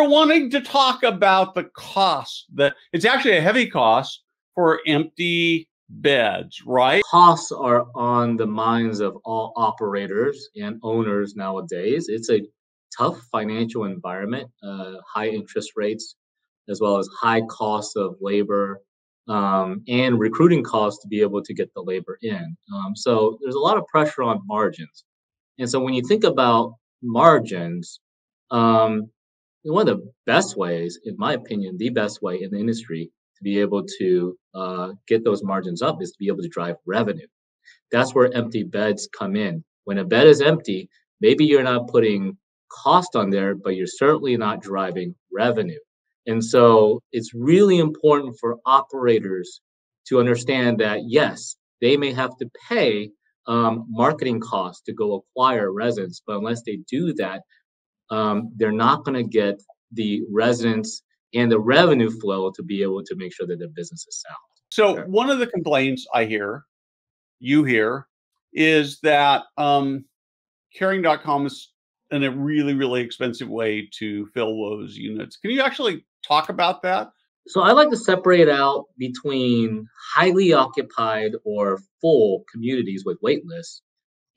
wanting to talk about the cost. That it's actually a heavy cost for empty beds, right? Costs are on the minds of all operators and owners nowadays. It's a tough financial environment, high interest rates, as well as high costs of labor, and recruiting costs to be able to get the labor in. So there's a lot of pressure on margins. And so when you think about margins, um, one of the best ways, in my opinion, the best way in the industry to be able to get those margins up is to be able to drive revenue. That's where empty beds come in. When a bed is empty, maybe you're not putting cost on there, but you're certainly not driving revenue. And so it's really important for operators to understand that, yes, they may have to pay marketing costs to go acquire residents, but unless they do that, they're not going to get the residents and the revenue flow to be able to make sure that their business is sound. So Sure. one of the complaints I hear, you hear, is that caring.com is a really, really expensive way to fill those units. Can you actually talk about that? So I like to separate out between highly occupied or full communities with wait lists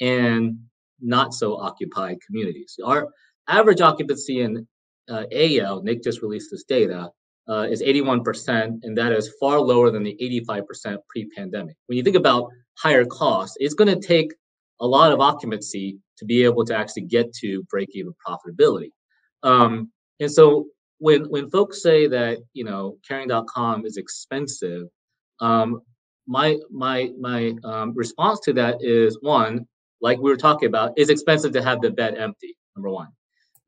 and not so occupied communities. Our average occupancy in AL, Nick just released this data, is 81%, and that is far lower than the 85% pre-pandemic. When you think about higher costs, it's going to take a lot of occupancy to be able to actually get to break-even profitability. And so when folks say that caring.com is expensive, my response to that is, one, like we were talking about, it's expensive to have the bed empty, number one.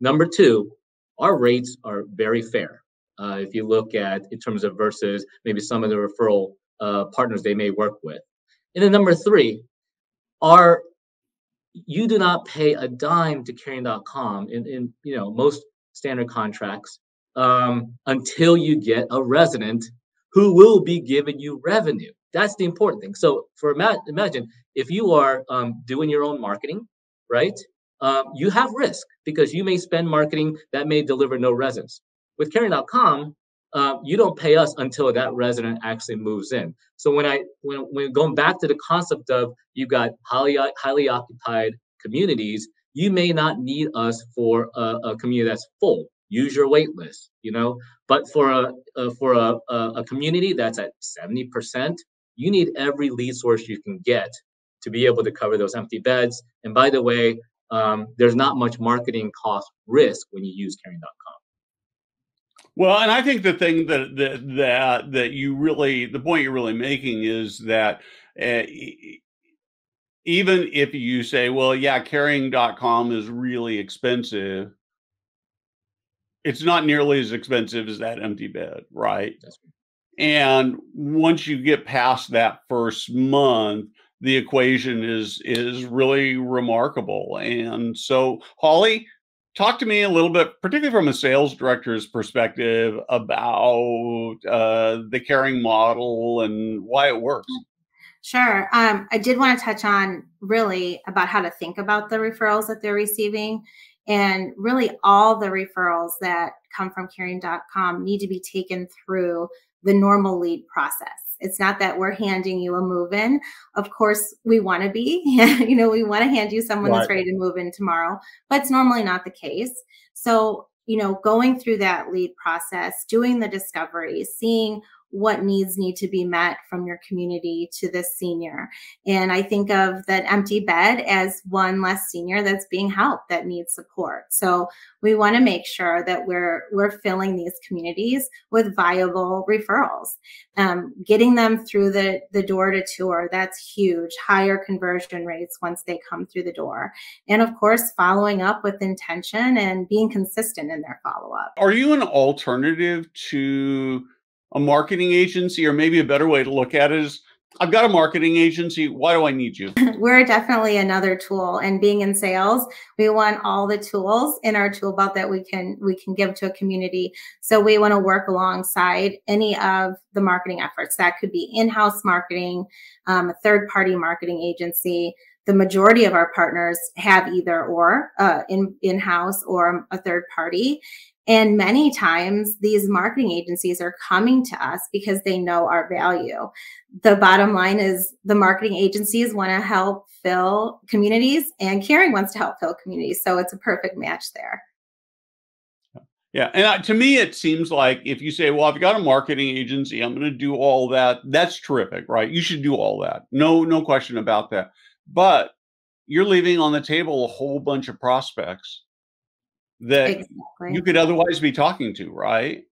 Number two, our rates are very fair. If you look at in terms of versus maybe some of the referral partners they may work with. And then number three, you do not pay a dime to caring.com in most standard contracts until you get a resident who will be giving you revenue. That's the important thing. So imagine if you are doing your own marketing, right? You have risk because you may spend marketing that may deliver no residents. With caring.com, you don't pay us until that resident actually moves in. So when going back to the concept of you've got highly occupied communities, you may not need us for a community that's full. Use your wait list, But for a community that's at 70%, you need every lead source you can get to be able to cover those empty beds. And by the way, there's not much marketing cost risk when you use caring.com. Well, and I think the thing that you really, the point you're really making is that even if you say, well, yeah, caring.com is really expensive, it's not nearly as expensive as that empty bed, right? That's right. And once you get past that first month, the equation is really remarkable. And so, Holly, talk to me a little bit, particularly from a sales director's perspective, about the caring model and why it works. Sure. I did want to touch on really about how to think about the referrals that they're receiving. And really all the referrals that come from caring.com need to be taken through the normal lead process. It's not that we're handing you a move-in. Of course, we want to be, we want to hand you someone that's ready to move in tomorrow, but it's normally not the case. So, going through that lead process, doing the discovery, seeing what needs need to be met from your community to this senior. And I think of that empty bed as one less senior that's being helped, that needs support. So we want to make sure that we're filling these communities with viable referrals. Getting them through the door to tour, that's huge. Higher conversion rates once they come through the door. And of course, following up with intention and being consistent in their follow-up. Are you an alternative to a marketing agency? Or maybe a better way to look at it is, I've got a marketing agency. Why do I need you? We're definitely another tool. And being in sales, we want all the tools in our tool belt that we can give to a community. So we want to work alongside any of the marketing efforts. That could be in-house marketing, a third-party marketing agency. The majority of our partners have either or in-house or a third party. And many times these marketing agencies are coming to us because they know our value. The bottom line is the marketing agencies want to help fill communities, and Caring wants to help fill communities. So it's a perfect match there. Yeah. And to me, it seems like if you say, well, I've got a marketing agency, I'm going to do all that. That's terrific, right? You should do all that. No question about that. But you're leaving on the table a whole bunch of prospects that Exactly. you could otherwise be talking to, right?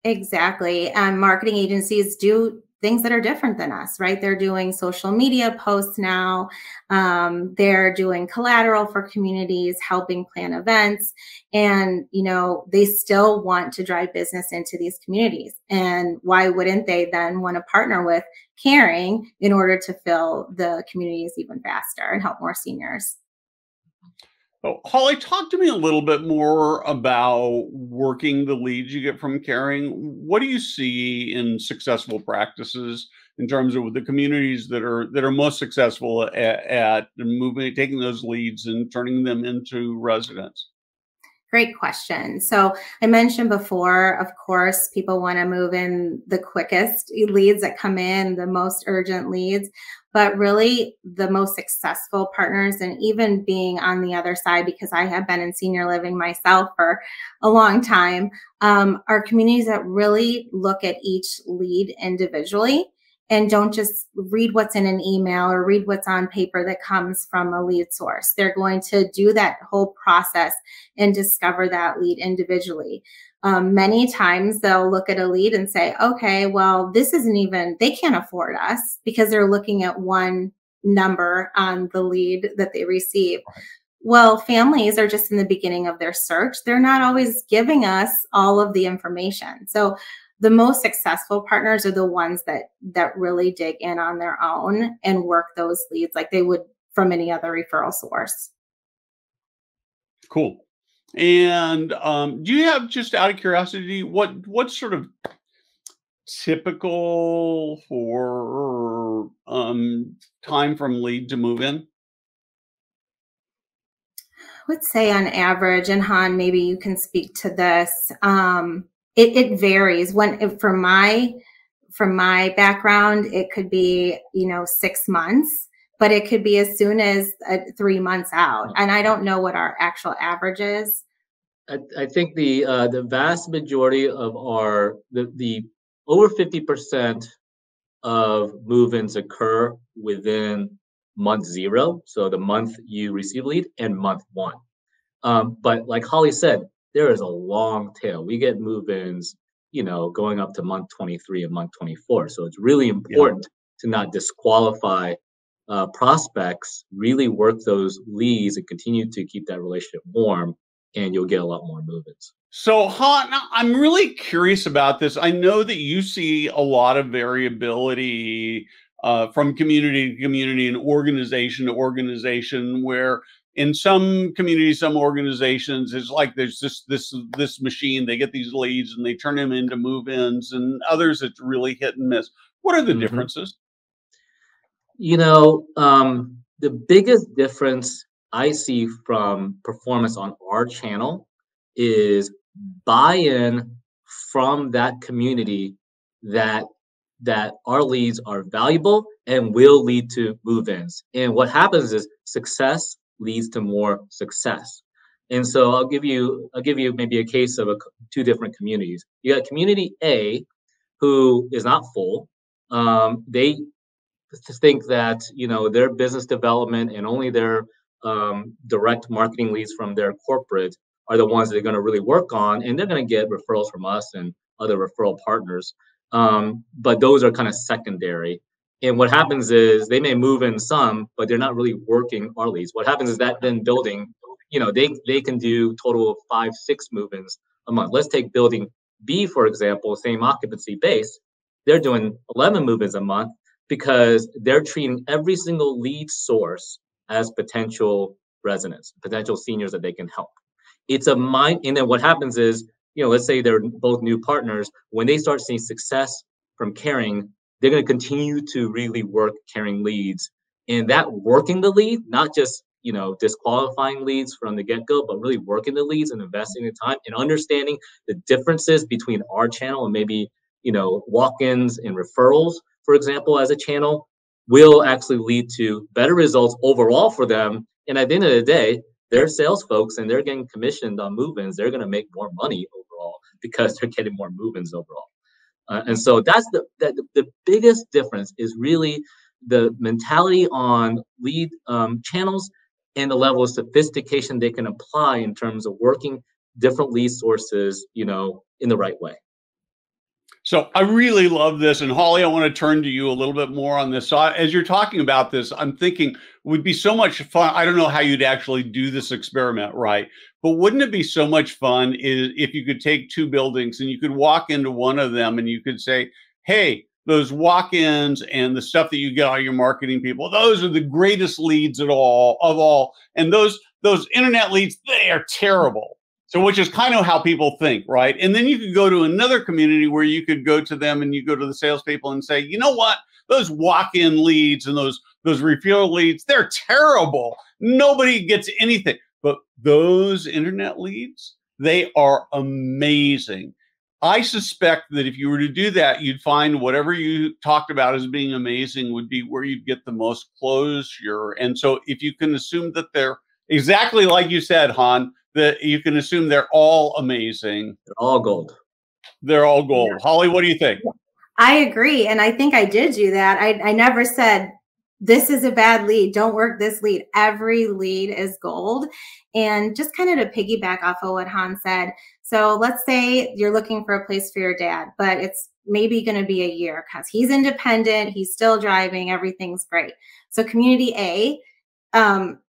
Exactly. Marketing agencies do things that are different than us, right? They're doing social media posts now. They're doing collateral for communities, helping plan events. And, they still want to drive business into these communities. And why wouldn't they then want to partner with Caring in order to fill the communities even faster and help more seniors? Oh, Holly, talk to me a little bit more about working the leads you get from Caring. What do you see in successful practices in terms of the communities that are most successful at moving, taking those leads and turning them into residents? Great question. So I mentioned before, of course, people want to move in the quickest leads that come in, the most urgent leads, but really the most successful partners, and even being on the other side, because I have been in senior living myself for a long time, are communities that really look at each lead individually and don't just read what's in an email or read what's on paper that comes from a lead source. They're going to do that whole process and discover that lead individually. Many times they'll look at a lead and say, okay, well, this isn't even, they can't afford us, because they're looking at one number on the lead that they receive. Right. Well, families are just in the beginning of their search. They're not always giving us all of the information. So the most successful partners are the ones that really dig in on their own and work those leads like they would from any other referral source. Cool. And do you have, just out of curiosity, what's sort of typical for time from lead to move in? I would say on average, and Han, maybe you can speak to this. It varies. From my background, it could be 6 months, but it could be as soon as 3 months out. And I don't know what our actual average is. I think the vast majority of the over 50% of move-ins occur within month 0, so the month you receive lead, and month 1. But like Holly said, there is a long tail. We get move-ins, going up to month 23 and month 24. So it's really important to not disqualify prospects. Really work those leads and continue to keep that relationship warm, and you'll get a lot more move-ins. So, Han, I'm really curious about this. I know that you see a lot of variability from community to community and organization to organization, where in some communities, some organizations, it's like there's this machine. They get these leads and they turn them into move-ins, and others it's really hit and miss. What are the differences? The biggest difference I see from performance on our channel is buy-in from that community that our leads are valuable and will lead to move-ins. And what happens is success leads to more success. And so I'll give you maybe a case of two different communities. You got community A, who is not full. They think that their business development and only their direct marketing leads from their corporate are the ones that they're going to really work on, and they're going to get referrals from us and other referral partners. But those are kind of secondary. And what happens is they may move in some, but they're not really working our leads. What happens is that then building, they can do total of 5-6 move-ins a month. Let's take building B, for example, same occupancy base. They're doing 11 move-ins a month because they're treating every single lead source as potential residents, potential seniors that they can help. It's a mind, and then what happens is, let's say they're both new partners. When they start seeing success from Caring, they're going to continue to really work Caring leads, and that working the lead, not just disqualifying leads from the get-go, but really working the leads and investing the time and understanding the differences between our channel and maybe, walk-ins and referrals, for example, as a channel, will actually lead to better results overall for them. And at the end of the day, they're sales folks and they're getting commissioned on move-ins. They're going to make more money overall because they're getting more move-ins overall. And so that's the biggest difference is really the mentality on lead channels and the level of sophistication they can apply in terms of working different lead sources, in the right way. So I really love this. And Holly, I want to turn to you a little bit more on this. So as you're talking about this, I'm thinking it would be so much fun. I don't know how you'd actually do this experiment, right? But wouldn't it be so much fun if you could take two buildings and you could walk into one of them and you could say, hey, those walk-ins and the stuff that you get out of your marketing people, those are the greatest leads of all. And those internet leads, they are terrible. So which is kind of how people think, right? And then you could go to another community where you could go to them and you go to the salespeople and say, you know what? Those walk-in leads and those referral leads, they're terrible. Nobody gets anything. But those internet leads, they are amazing. I suspect that if you were to do that, you'd find whatever you talked about as being amazing would be where you'd get the most closure. And so if you can assume that they're exactly like you said, Han, that you can assume they're all amazing. They're all gold. They're all gold. Yeah. Holly, what do you think? I agree. And I think I did do that. I never said, this is a bad lead, don't work this lead. Every lead is gold. And just kind of to piggyback off of what Han said. So let's say you're looking for a place for your dad, but it's maybe going to be a year because he's independent, he's still driving, everything's great. So community A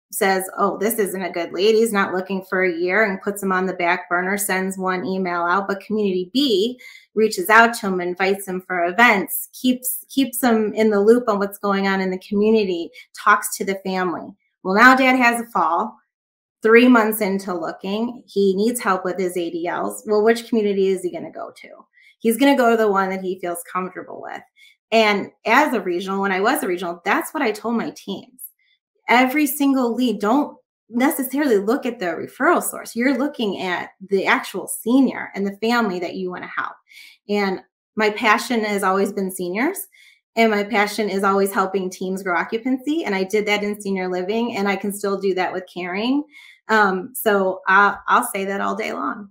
says, oh, this isn't a good lead. He's not looking for a year, and puts him on the back burner, sends one email out. But community B reaches out to him, invites him for events, keeps him in the loop on what's going on in the community, talks to the family. Well, now dad has a fall. 3 months into looking, he needs help with his ADLs. Well, which community is he going to go to? He's going to go to the one that he feels comfortable with. And as a regional, when I was a regional, that's what I told my teams. Every single lead, don't necessarily look at the referral source. You're looking at the actual senior and the family that you want to help. And my passion has always been seniors. And my passion is always helping teams grow occupancy. And I did that in senior living, and I can still do that with caring. So I'll say that all day long.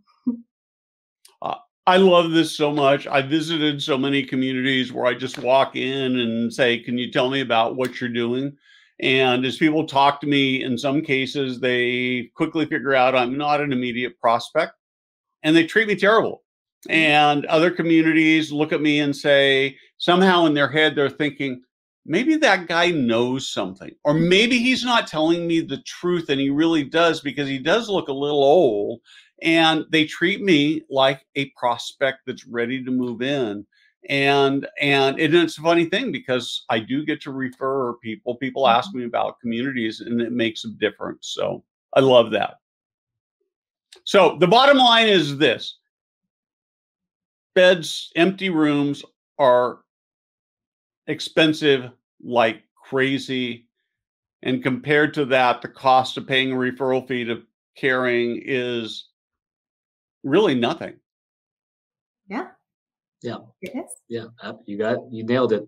I love this so much. I visited so many communities where I just walk in and say, can you tell me about what you're doing? And as people talk to me, in some cases, they quickly figure out I'm not an immediate prospect, and they treat me terrible. And other communities look at me and say, somehow in their head, they're thinking, maybe that guy knows something, or maybe he's not telling me the truth and he really does, because he does look a little old. And they treat me like a prospect that's ready to move in. And it's a funny thing because I do get to refer people. People ask me about communities, and it makes a difference. So I love that. So the bottom line is this: beds, empty rooms are expensive like crazy. And compared to that, the cost of paying a referral fee to caring is really nothing. Yeah. Yeah. It is. Yeah. You nailed it.